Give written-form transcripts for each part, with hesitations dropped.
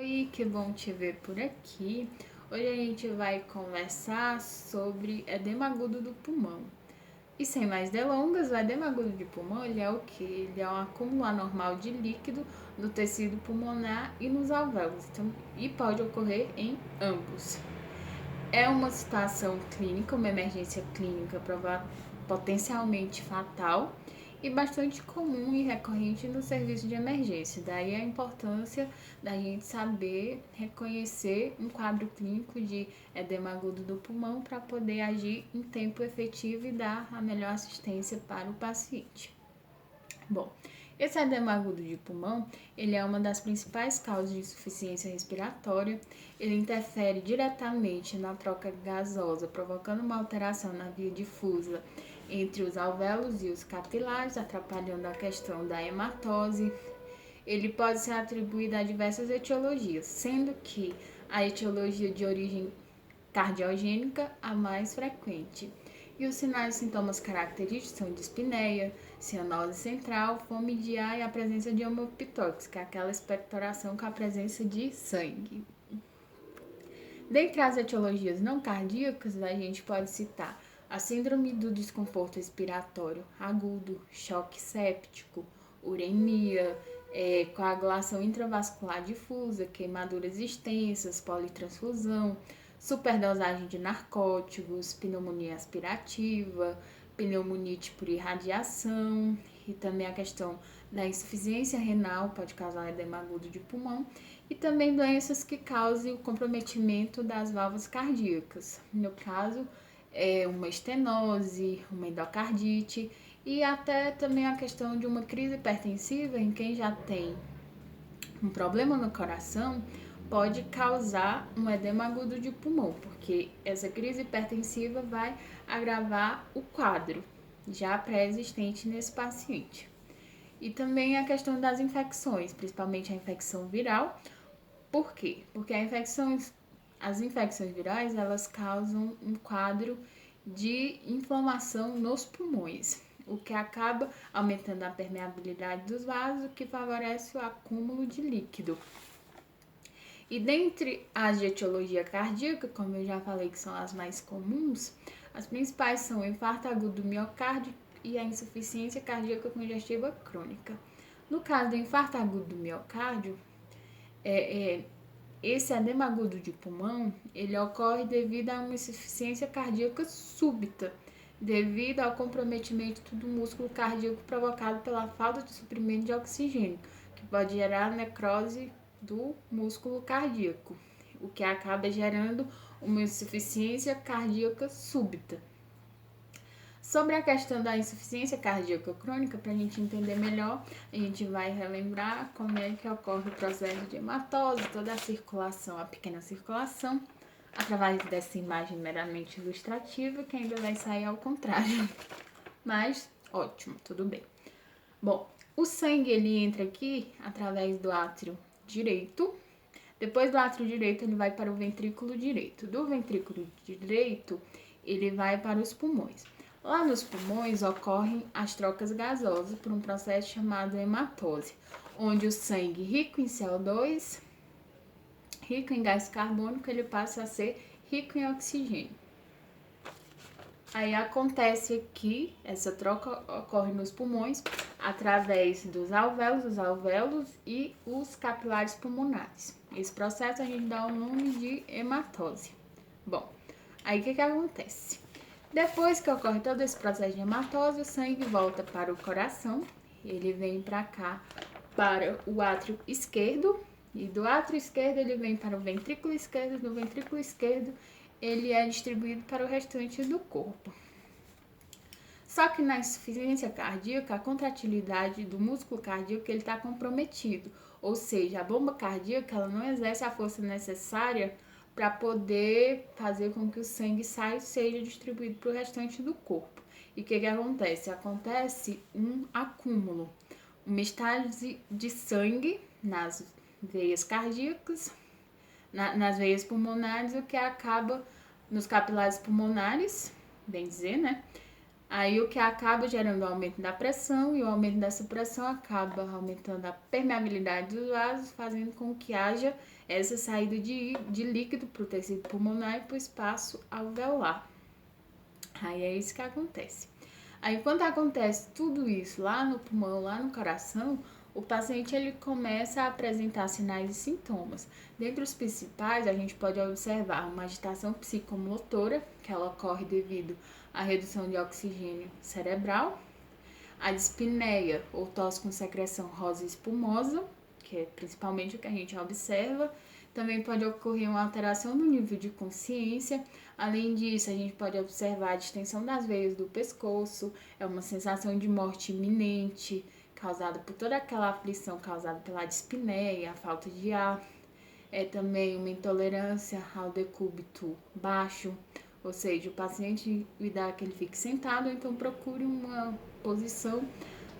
Oi, que bom te ver por aqui. Hoje a gente vai conversar sobre edema agudo do pulmão. E sem mais delongas, o edema agudo de pulmão, ele é o quê? Ele é um acúmulo anormal de líquido no tecido pulmonar e nos alvéolos, e pode ocorrer em ambos. É uma situação clínica, uma emergência clínica potencialmente fatal e bastante comum e recorrente no serviço de emergência. Daí a importância da gente saber reconhecer um quadro clínico de edema agudo do pulmão para poder agir em tempo efetivo e dar a melhor assistência para o paciente. Bom, esse edema agudo de pulmão, ele é uma das principais causas de insuficiência respiratória. Ele interfere diretamente na troca gasosa, provocando uma alteração na via difusa entre os alvéolos e os capilares, atrapalhando a questão da hematose. Ele pode ser atribuído a diversas etiologias, sendo que a etiologia de origem cardiogênica a mais frequente. E os sinais e sintomas característicos são dispneia, cianose central, fome de ar e a presença de hemoptóxicos, que é aquela expectoração com a presença de sangue. Dentre as etiologias não cardíacas, a gente pode citar a síndrome do desconforto respiratório agudo, choque séptico, uremia, coagulação intravascular difusa, queimaduras extensas, politransfusão, superdosagem de narcóticos, pneumonia aspirativa, pneumonite por irradiação e também a questão da insuficiência renal pode causar edema agudo de pulmão e também doenças que causem o comprometimento das válvulas cardíacas. No caso, uma estenose, uma endocardite e até também a questão de uma crise hipertensiva em quem já tem um problema no coração pode causar um edema agudo de pulmão, porque essa crise hipertensiva vai agravar o quadro já pré-existente nesse paciente. E também a questão das infecções, principalmente a infecção viral. Por quê? Porque as infecções virais, elas causam um quadro de inflamação nos pulmões, o que acaba aumentando a permeabilidade dos vasos, o que favorece o acúmulo de líquido. E dentre as de etiologia cardíaca, como eu já falei que são as mais comuns, as principais são o infarto agudo do miocárdio e a insuficiência cardíaca congestiva crônica. No caso do infarto agudo do miocárdio, esse edema agudo de pulmão, ele ocorre devido a uma insuficiência cardíaca súbita, devido ao comprometimento do músculo cardíaco provocado pela falta de suprimento de oxigênio, que pode gerar necrose do músculo cardíaco, o que acaba gerando uma insuficiência cardíaca súbita. Sobre a questão da insuficiência cardíaca crônica, para a gente entender melhor, a gente vai relembrar como é que ocorre o processo de hematose, toda a circulação, a pequena circulação, através dessa imagem meramente ilustrativa, que ainda vai sair ao contrário. Mas, ótimo, tudo bem. Bom, o sangue, ele entra aqui através do átrio direito. Depois do átrio direito, ele vai para o ventrículo direito. Do ventrículo direito, ele vai para os pulmões. Lá nos pulmões ocorrem as trocas gasosas por um processo chamado hematose, onde o sangue rico em CO2, rico em gás carbônico, ele passa a ser rico em oxigênio. Aí acontece aqui, essa troca ocorre nos pulmões através dos alvéolos e os capilares pulmonares. Esse processo a gente dá o nome de hematose. Bom, aí o que acontece? Depois que ocorre todo esse processo de hematose, o sangue volta para o coração, ele vem para cá, para o átrio esquerdo, e do átrio esquerdo ele vem para o ventrículo esquerdo, do ventrículo esquerdo ele é distribuído para o restante do corpo. Só que na insuficiência cardíaca, a contratilidade do músculo cardíaco está comprometido, ou seja, a bomba cardíaca ela não exerce a força necessária para poder fazer com que o sangue saia e seja distribuído para o restante do corpo. E o que acontece? Acontece um acúmulo, uma estase de sangue nas veias cardíacas, nas veias pulmonares, o que acaba nos capilares pulmonares, bem dizer, né? Aí o que acaba gerando o aumento da pressão, e o aumento dessa pressão acaba aumentando a permeabilidade dos vasos, fazendo com que haja essa saída de líquido para o tecido pulmonar e para o espaço alveolar. Aí é isso que acontece. Aí quando acontece tudo isso lá no pulmão, lá no coração, o paciente ele começa a apresentar sinais e sintomas. Dentre os principais, a gente pode observar uma agitação psicomotora, que ela ocorre devido à redução de oxigênio cerebral, a dispneia ou tosse com secreção rosa espumosa, que é principalmente o que a gente observa. Também pode ocorrer uma alteração no nível de consciência. Além disso, a gente pode observar a distensão das veias do pescoço, é uma sensação de morte iminente, causada por toda aquela aflição causada pela dispneia, a falta de ar. É também uma intolerância ao decúbito baixo, ou seja, o paciente ideal que ele fique sentado, ou então procure uma posição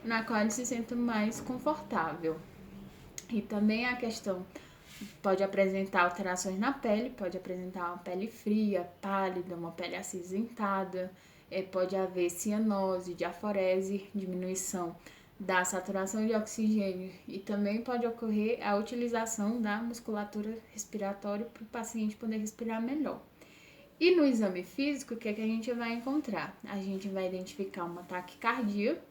na qual ele se sinta mais confortável. E também a questão pode apresentar alterações na pele, pode apresentar uma pele fria, pálida, uma pele acinzentada, pode haver cianose, diaforese, diminuição da saturação de oxigênio e também pode ocorrer a utilização da musculatura respiratória para o paciente poder respirar melhor. E no exame físico, o que, é que a gente vai encontrar? A gente vai identificar uma taquicardia,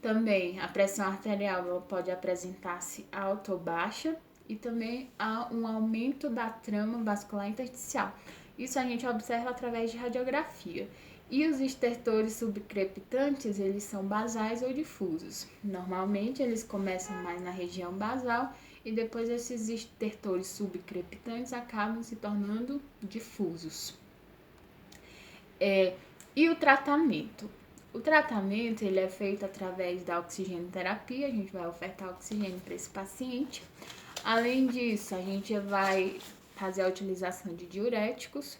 também a pressão arterial ela pode apresentar-se alta ou baixa e também há um aumento da trama vascular intersticial. Isso a gente observa através de radiografia. E os estertores subcrepitantes, eles são basais ou difusos. Normalmente eles começam mais na região basal e depois esses estertores subcrepitantes acabam se tornando difusos. E o tratamento? O tratamento ele é feito através da oxigenoterapia, a gente vai ofertar oxigênio para esse paciente. Além disso, a gente vai fazer a utilização de diuréticos.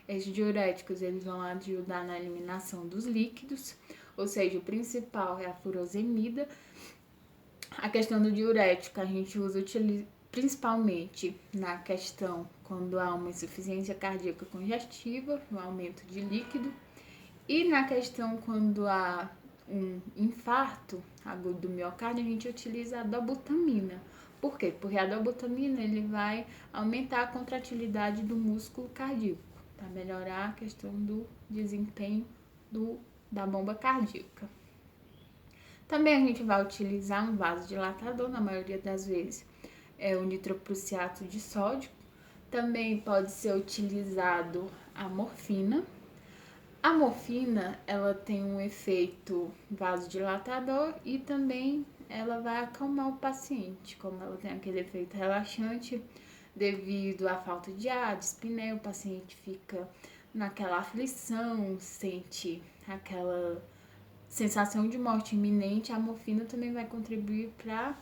Esses diuréticos eles vão ajudar na eliminação dos líquidos, ou seja, o principal é a furosemida. A questão do diurético a gente usa principalmente na questão quando há uma insuficiência cardíaca congestiva, um aumento de líquido. E na questão quando há um infarto agudo do miocárdio, a gente utiliza a dobutamina. Por quê? Porque a dobutamina ele vai aumentar a contratilidade do músculo cardíaco, para melhorar a questão do desempenho da bomba cardíaca. Também a gente vai utilizar um vasodilatador, na maioria das vezes é o nitroprusiato de sódio. Também pode ser utilizado a morfina. A morfina, ela tem um efeito vasodilatador e também ela vai acalmar o paciente, como ela tem aquele efeito relaxante devido à falta de ar, dispneia, o paciente fica naquela aflição, sente aquela sensação de morte iminente. A morfina também vai contribuir para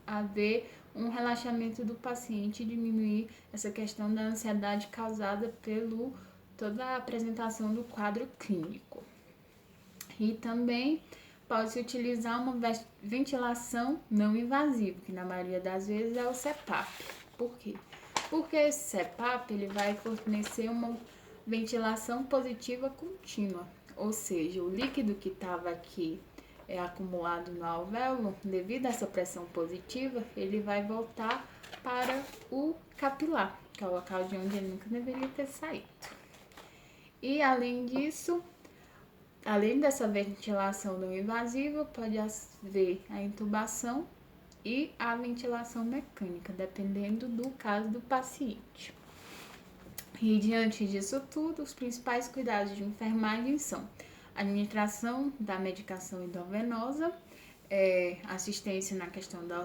haver um relaxamento do paciente e diminuir essa questão da ansiedade causada pelo toda a apresentação do quadro clínico. E também pode-se utilizar uma ventilação não invasiva, que na maioria das vezes é o CPAP. Por quê? Porque esse CPAP ele vai fornecer uma ventilação positiva contínua, ou seja, o líquido que estava aqui acumulado no alvéolo, devido a essa pressão positiva, ele vai voltar para o capilar, que é o local de onde ele nunca deveria ter saído. E além disso, além dessa ventilação não invasiva, pode haver a intubação e a ventilação mecânica, dependendo do caso do paciente. E diante disso tudo, os principais cuidados de enfermagem são a administração da medicação endovenosa, assistência na questão da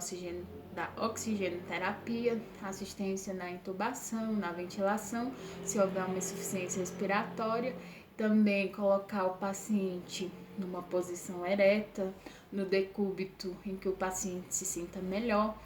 oxigenoterapia, assistência na intubação, na ventilação, se houver uma insuficiência respiratória, também colocar o paciente numa posição ereta, no decúbito em que o paciente se sinta melhor,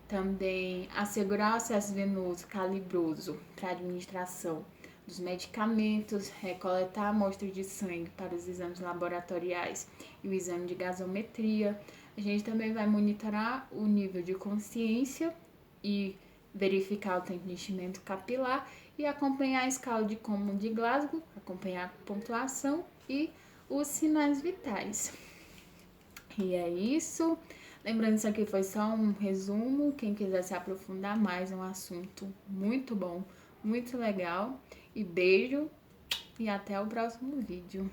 também assegurar o acesso venoso calibroso para a administração dos medicamentos, coletar amostras de sangue para os exames laboratoriais e o exame de gasometria. A gente também vai monitorar o nível de consciência e verificar o tempo de enchimento capilar e acompanhar a escala de Coleman de Glasgow, acompanhar a pontuação e os sinais vitais. E é isso. Lembrando, isso aqui foi só um resumo. Quem quiser se aprofundar mais, é um assunto muito bom, muito legal. E beijo e até o próximo vídeo.